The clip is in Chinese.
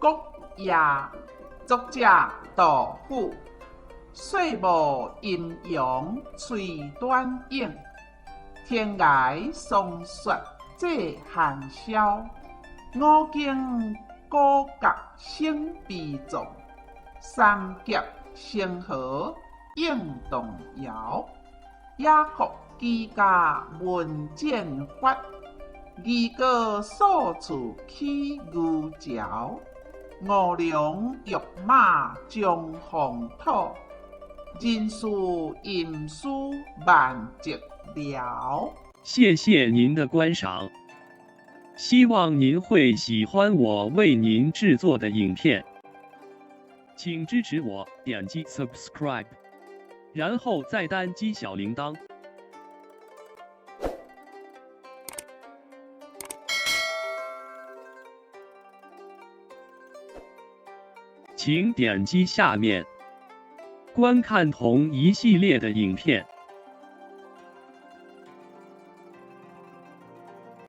国也。作者杜甫。岁暮阴阳吹短影，天涯霜雪这寒宵。五更古阁生悲壮，三劫星河映动摇。野客居家闻剑发，渔歌宿处起渔樵。五梁玉马将风土，人事吟诗万寂寥。谢谢您的观赏，希望您会喜欢我为您制作的影片，请支持我，点击 subscribe， 然后再单击小铃铛。请点击下面观看同一系列的影片。